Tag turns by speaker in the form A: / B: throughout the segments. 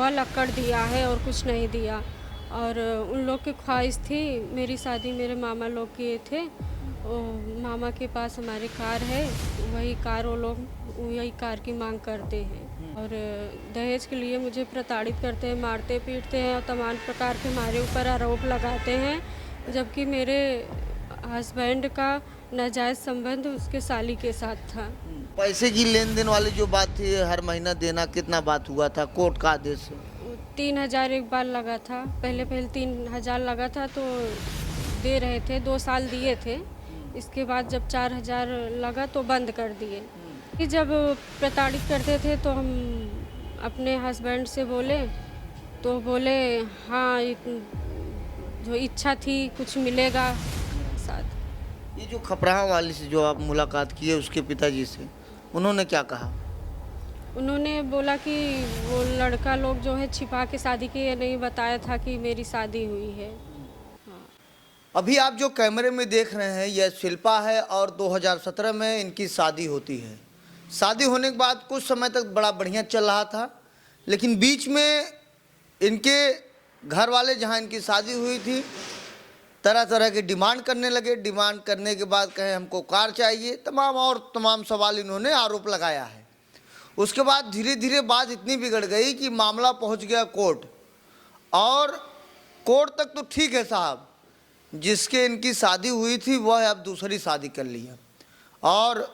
A: लोहा लक्कड़ दिया है और कुछ नहीं दिया। और उन लोग की ख्वाहिश थी, मेरी शादी मेरे मामा लोग किए थे। वो मामा के पास हमारी कार है, वही कार वो लोग वही कार की मांग करते हैं। और दहेज के लिए मुझे प्रताड़ित करते हैं, मारते पीटते हैं और तमाम प्रकार के हमारे ऊपर आरोप लगाते हैं, जबकि मेरे हस्बैंड का नाजायज़ संबंध उसके साली के साथ था।
B: पैसे की लेन देन वाली जो बात थी, हर महीना देना, कितना बात हुआ था कोर्ट का आदेश से?
A: 3,000 एक बार लगा था, पहले 3,000 लगा था तो दे रहे थे, 2 साल दिए थे। इसके बाद जब 4,000 लगा तो बंद कर दिए। कि जब प्रताड़ित करते थे तो हम अपने हस्बैंड से बोले, तो बोले हाँ जो इच्छा थी कुछ मिलेगा साथ।
B: ये जो खपराहा वाली से जो आप मुलाकात किए उसके पिताजी से, उन्होंने क्या कहा?
A: उन्होंने बोला कि वो लड़का लोग जो है छिपा के शादी की, ये नहीं बताया था कि मेरी शादी हुई है। हाँ।
B: अभी आप जो कैमरे में देख रहे हैं यह शिल्पा है और 2017 में इनकी शादी होती है। शादी होने के बाद कुछ समय तक बड़ा बढ़िया चल रहा था, लेकिन बीच में इनके घर वाले जहां इनकी शादी हुई थी तरह तरह के डिमांड करने लगे। डिमांड करने के बाद कहे हमको कार चाहिए, तमाम सवाल इन्होंने आरोप लगाया है। उसके बाद धीरे धीरे बात इतनी बिगड़ गई कि मामला पहुंच गया कोर्ट। और कोर्ट तक तो ठीक है साहब, जिसके इनकी शादी हुई थी वह अब दूसरी शादी कर लिया और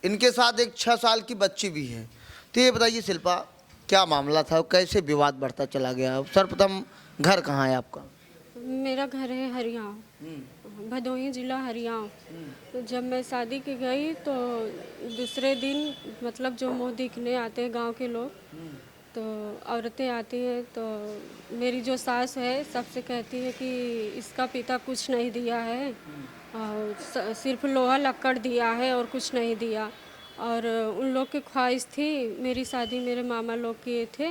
B: इनके साथ एक 6 साल की बच्ची भी है। तो ये बताइए शिल्पा, क्या मामला था, कैसे विवाद बढ़ता चला गया? सर्वप्रथम घर कहाँ है आपका?
A: मेरा घर है हरियाणा, भदोही जिला हरियाणा। तो जब मैं शादी के गई तो दूसरे दिन मतलब जो मुँह दिखने आते हैं गांव के लोग, तो औरतें आती हैं तो मेरी जो सास है सबसे कहती है कि इसका पिता कुछ नहीं दिया है और सिर्फ लोहा लक्कड़ दिया है और कुछ नहीं दिया। और उन लोग की ख्वाहिश थी, मेरी शादी मेरे मामा लोग किए थे।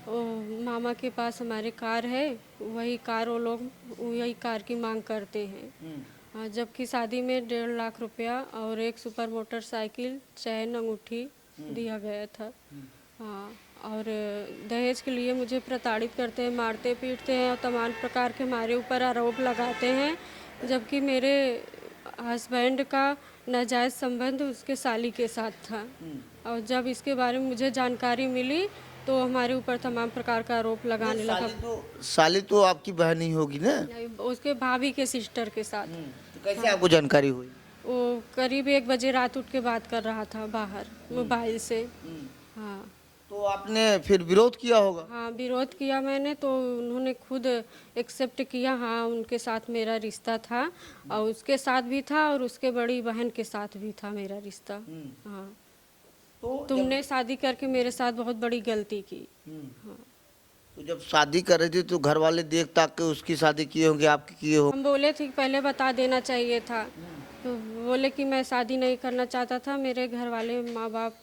A: वो मामा के पास हमारी कार है, वही कार वो लोग वही कार की मांग करते हैं। जबकि शादी में 1.5 लाख रुपया और एक सुपर मोटरसाइकिल, चैन, अंगूठी दिया गया था। हाँ। और दहेज के लिए मुझे प्रताड़ित करते हैं, मारते पीटते हैं और तमाम प्रकार के हमारे ऊपर आरोप लगाते हैं, जबकि मेरे हस्बैंड का नाजायज़ संबंध उसके साली के साथ था। और जब इसके बारे में मुझे जानकारी मिली तो हमारे ऊपर तमाम प्रकार का आरोप लगाने लगा।
B: साली तो आपकी बहन ही होगी ना?
A: नहीं, उसके भाभी के सिस्टर के साथ।
B: तो कैसे आपको जानकारी हुई?
A: वो करीब 1 बजे रात उठ के बात कर रहा था बाहर मोबाइल से। हाँ।
B: तो आपने फिर विरोध किया होगा?
A: हाँ, विरोध किया मैंने, तो उन्होंने खुद एक्सेप्ट किया, हाँ उनके साथ मेरा रिश्ता था और उसके साथ भी था और उसके बड़ी बहन के साथ भी था मेरा रिश्ता। हाँ।
B: तो
A: तुमने शादी करके मेरे साथ बहुत बड़ी गलती की। हाँ।
B: तो जब शादी कर रही थी तो घर वाले देख ताक के उसकी शादी किए होंगे, आपकी किए हो?
A: हम बोले थे कि पहले बता देना चाहिए था, तो बोले कि मैं शादी नहीं करना चाहता था, मेरे घर वाले माँ बाप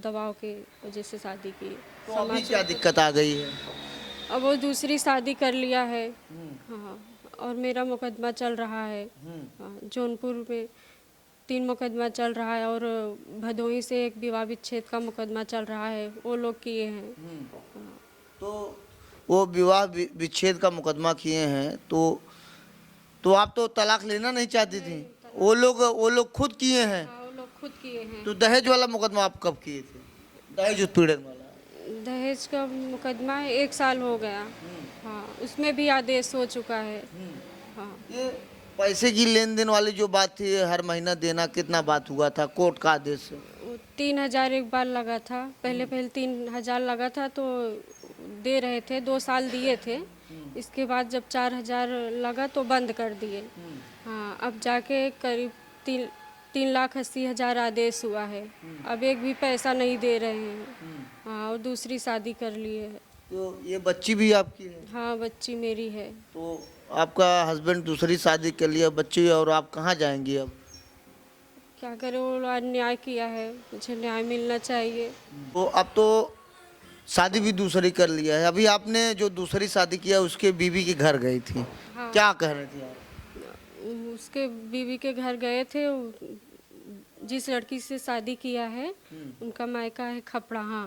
A: दबाव के वजह से शादी की।
B: तो अभी क्या दिक्कत आ गई है?
A: अब वो दूसरी शादी कर लिया है। हाँ। और मेरा मुकदमा चल रहा है। हाँ, जौनपुर में 3 मुकदमा चल रहा है और भदोही से एक विवाह विच्छेद का मुकदमा चल रहा है, वो लोग किए हैं।
B: तो वो विवाह विच्छेद का मुकदमा किए हैं, तो आप तो तलाक लेना नहीं चाहती थी? वो लोग खुद किए हैं?
A: हाँ, वो लोग खुद किए हैं।
B: तो दहेज वाला मुकदमा आप कब किए थे? दहेज उत्पीड़न वाला?
A: दहेज का मुकदमा 1 साल हो गया। हाँ, उसमें भी आदेश हो चुका है। हाँ।
B: ये पैसे की लेन देन वाली जो बात थी, हर महीना देना, कितना बात हुआ था कोर्ट का आदेश से?
A: 3,000 एक बार लगा था, पहले 3,000 लगा था तो दे रहे थे, 2 साल दिए थे। इसके बाद जब 4,000 लगा तो बंद कर दिए। हाँ, अब जाके करीब 3,80,000 आदेश हुआ है। अब एक भी पैसा नहीं दे रहे हैं। हाँ, और दूसरी शादी कर लिए है।
B: तो ये बच्ची भी आपकी है?
A: हाँ, बच्ची मेरी है।
B: तो आपका हस्बैंड दूसरी शादी कर लिया, बच्ची, और आप कहाँ जाएंगी अब?
A: क्या करें, वो अन्याय किया है, मुझे न्याय मिलना चाहिए।
B: तो अब तो शादी भी दूसरी कर लिया है, अभी आपने जो दूसरी शादी किया उसके बीवी के घर गई थी।
A: हाँ।
B: क्या कह रहे थे आप?
A: उसके बीवी के घर गए थे, जिस लड़की से शादी किया है उनका मायका है खपड़ा। हाँ।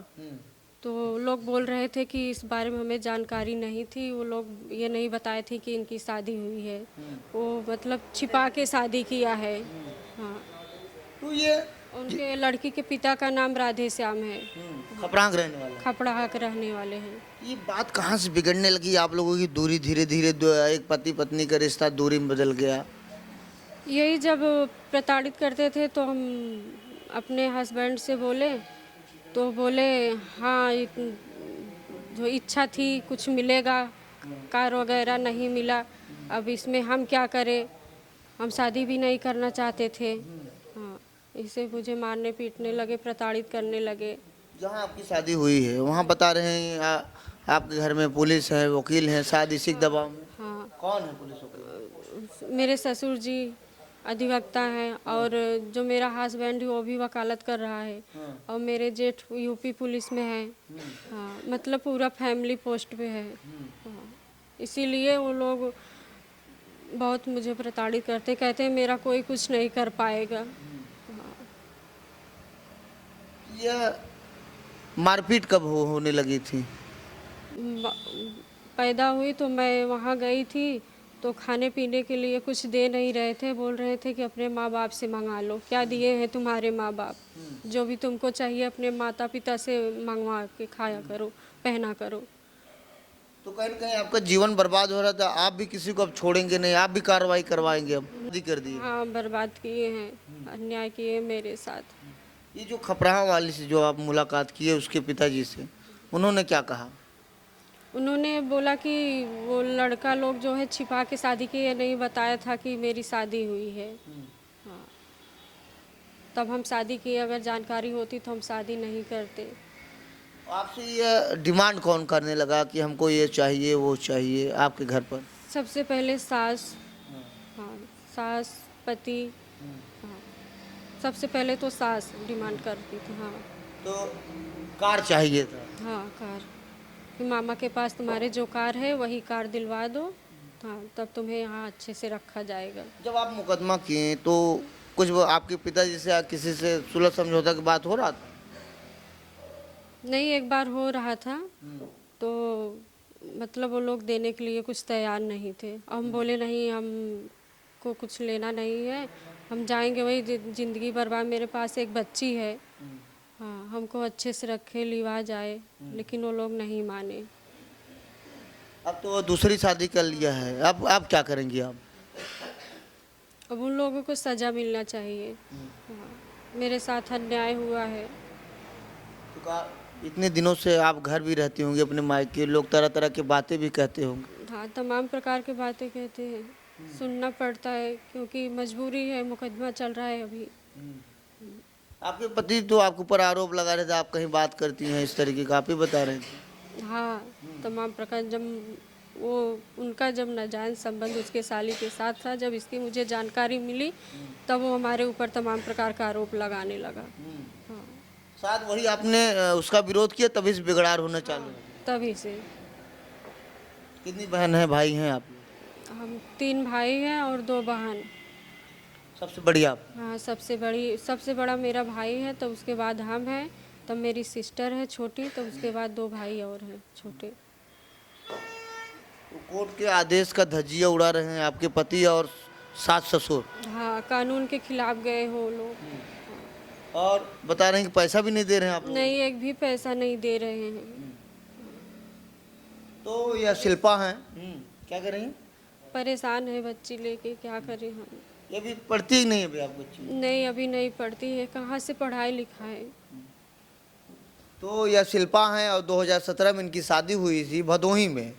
A: तो लोग बोल रहे थे कि इस बारे में हमें जानकारी नहीं थी, वो लोग ये नहीं बताए थे कि इनकी शादी हुई है, वो मतलब छिपा के शादी किया है। हाँ,
B: तो ये
A: उनके लड़की के पिता का नाम राधे श्याम है,
B: खपरांग रहने वाला है।
A: खपड़ाहक रहने वाले हैं।
B: ये बात कहाँ से बिगड़ने लगी आप लोगों की दूरी धीरे धीरे एक पति पत्नी का रिश्ता दूरी में बदल गया?
A: यही जब प्रताड़ित करते थे तो हम अपने हस्बैंड से बोले, तो बोले हाँ जो इच्छा थी कुछ मिलेगा, कार वगैरह नहीं मिला, अब इसमें हम क्या करें, हम शादी भी नहीं करना चाहते थे। हाँ, इसे मुझे मारने पीटने लगे, प्रताड़ित करने लगे।
B: जहाँ आपकी शादी हुई है वहाँ बता रहे हैं आपके घर में पुलिस है, वकील है, शायद इसी के दबाव में।
A: हाँ,
B: कौन है पुलिस वकील?
A: मेरे ससुर जी अधिवक्ता हैं, और जो मेरा हस्बैंड है वो भी वकालत कर रहा है, और मेरे जेठ यूपी पुलिस में है। हाँ, मतलब पूरा फैमिली पोस्ट पे है। हाँ, इसीलिए वो लोग बहुत मुझे प्रताड़ित करते, कहते हैं मेरा कोई कुछ नहीं कर पाएगा।
B: यह मारपीट कब होने लगी थी?
A: म- पैदा हुई तो मैं वहाँ गई थी, तो खाने पीने के लिए कुछ दे नहीं रहे थे, बोल रहे थे कि अपने माँ बाप से मंगा लो, क्या दिए हैं तुम्हारे माँ बाप, जो भी तुमको चाहिए अपने माता पिता से मंगवा के खाया करो, पहना करो।
B: तो कहीं न कहीं आपका जीवन बर्बाद हो रहा था, आप भी किसी को अब छोड़ेंगे नहीं, आप भी कार्रवाई करवाएंगे? अब शादी कर दी।
A: हाँ, बर्बाद किए हैं, अन्याय किए मेरे साथ।
B: ये जो खपराहा वाली से जो आप मुलाकात किए उसके पिताजी से, उन्होंने क्या कहा?
A: उन्होंने बोला कि वो लड़का लोग जो है छिपा के शादी की, ये नहीं बताया था कि मेरी शादी हुई है। हाँ, तब हम शादी किए, अगर जानकारी होती तो हम शादी नहीं करते।
B: आपसे ये डिमांड कौन करने लगा कि हमको ये चाहिए वो चाहिए आपके घर पर?
A: सबसे पहले सास, हाँ सास, पति, हाँ सबसे पहले तो सास डिमांड करती थी। हाँ,
B: तो कार चाहिए था।
A: हाँ कार, कि मामा के पास तुम्हारे जो कार है वही कार दिलवा दो, हाँ तब तुम्हें यहाँ अच्छे से रखा जाएगा।
B: जब आप मुकदमा किए तो कुछ वो आपके पिताजी से या किसी से सुलह समझौता की बात हो रहा था?
A: नहीं, एक बार हो रहा था, तो मतलब वो लोग देने के लिए कुछ तैयार नहीं थे, और हम बोले नहीं, हम को कुछ लेना नहीं है, हम जाएंगे वही ज़िंदगी बर्बाद, मेरे पास एक बच्ची है, हाँ हमको अच्छे से रखे लिवा जाए, लेकिन वो लोग नहीं माने।
B: अब तो दूसरी शादी कर लिया है, अब आप क्या करेंगी आप?
A: अब उन लोगों को सज़ा मिलना चाहिए। हाँ, मेरे साथ अन्याय हुआ है।
B: तो इतने दिनों से आप घर भी रहती होंगी अपने मायके, लोग तरह तरह की बातें भी कहते होंगे।
A: हाँ, तमाम प्रकार की बातें कहते हैं, सुनना पड़ता है क्योंकि मजबूरी है, मुकदमा चल रहा है अभी।
B: आपके पति तो आपके ऊपर आरोप लगा रहे थे, आप कहीं बात करती हैं इस तरीके का, आप ही बता रहे थे।
A: हाँ, तमाम प्रकार, जब वो उनका जब नाजायज़ संबंध उसके साली के साथ था, जब इसकी मुझे जानकारी मिली तब वो हमारे ऊपर तमाम प्रकार का आरोप लगाने लगा। हाँ,
B: शायद वही आपने उसका विरोध किया तभी से बिगड़ार होना चालू हुआ।
A: तभी से।
B: कितनी बहन है भाई हैं आप?
A: हम 3 भाई हैं और 2 बहन।
B: सबसे बड़ी आप?
A: हाँ, सबसे बड़ा मेरा भाई है, तब उसके बाद हम हैं, तब मेरी सिस्टर है छोटी, तब उसके बाद 2 भाई और हैं छोटे।
B: तो कोर्ट के आदेश का धज्जियां उड़ा रहे हैं आपके पति और सास ससुर,
A: हाँ, कानून के खिलाफ गए हो लोग।
B: और बता रहे हैं कि पैसा भी नहीं दे रहे हैं आप लोग।
A: नहीं, एक भी पैसा नहीं दे रहे हैं।
B: तो यह शिल्पा हैं, क्या कर रही हैं?
A: परेशान है बच्ची लेके, क्या करें हम।
B: ये भी पढ़ती ही नहीं है अभी आप बच्ची?
A: नहीं, अभी नहीं पढ़ती है, कहाँ से पढ़ाई लिखाई।
B: तो यह शिल्पा हैं और 2017 में इनकी शादी हुई थी भदोही में,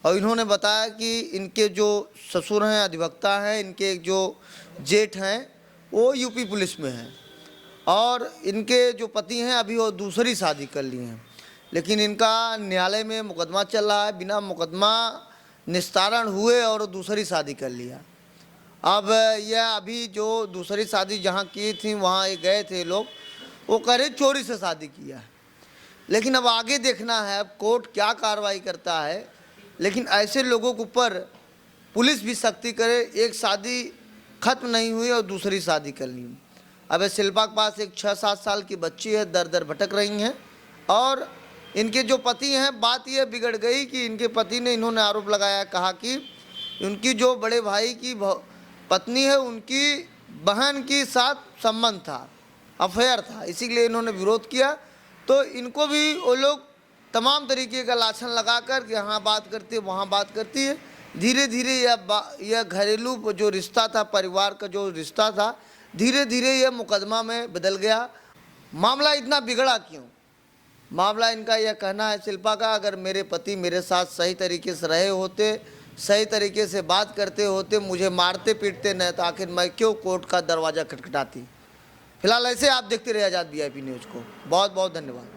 B: और इन्होंने बताया कि इनके जो ससुर हैं अधिवक्ता हैं, इनके जो जेठ हैं वो यूपी पुलिस में हैं, और इनके जो पति हैं अभी वो दूसरी शादी कर ली हैं, लेकिन इनका न्यायालय में मुकदमा चल रहा है, बिना मुकदमा निस्तारण हुए और दूसरी शादी कर लिया। अब यह अभी जो दूसरी शादी जहाँ की थी वहाँ ये गए थे लोग, वो कह रहे चोरी से शादी किया है, लेकिन अब आगे देखना है अब कोर्ट क्या कार्रवाई करता है। लेकिन ऐसे लोगों के ऊपर पुलिस भी सख्ती करे, एक शादी खत्म नहीं हुई और दूसरी शादी कर ली। अब शिल्पा के पास एक 6-7 साल की बच्ची है, दर दर भटक रही हैं, और इनके जो पति हैं, बात यह बिगड़ गई कि इनके पति ने, इन्होंने आरोप लगाया, कहा कि उनकी जो बड़े भाई की पत्नी है, उनकी बहन के साथ संबंध था, अफेयर था, इसीलिए इन्होंने विरोध किया। तो इनको भी वो लोग तमाम तरीके का लाछन लगाकर कि यहाँ बात करती है, वहाँ बात करती है। धीरे धीरे यह घरेलू जो रिश्ता था, परिवार का जो रिश्ता था, धीरे धीरे यह मुकदमा में बदल गया। मामला इतना बिगड़ा क्यों? मामला इनका यह कहना है, शिल्पा का, अगर मेरे पति मेरे साथ सही तरीके से रहे होते, सही तरीके से बात करते होते, मुझे मारते पीटते न, तो आखिर मैं क्यों कोर्ट का दरवाज़ा खटखटाती। फिलहाल ऐसे आप देखते रहिए आज़ाद VIP न्यूज़ को। बहुत बहुत धन्यवाद।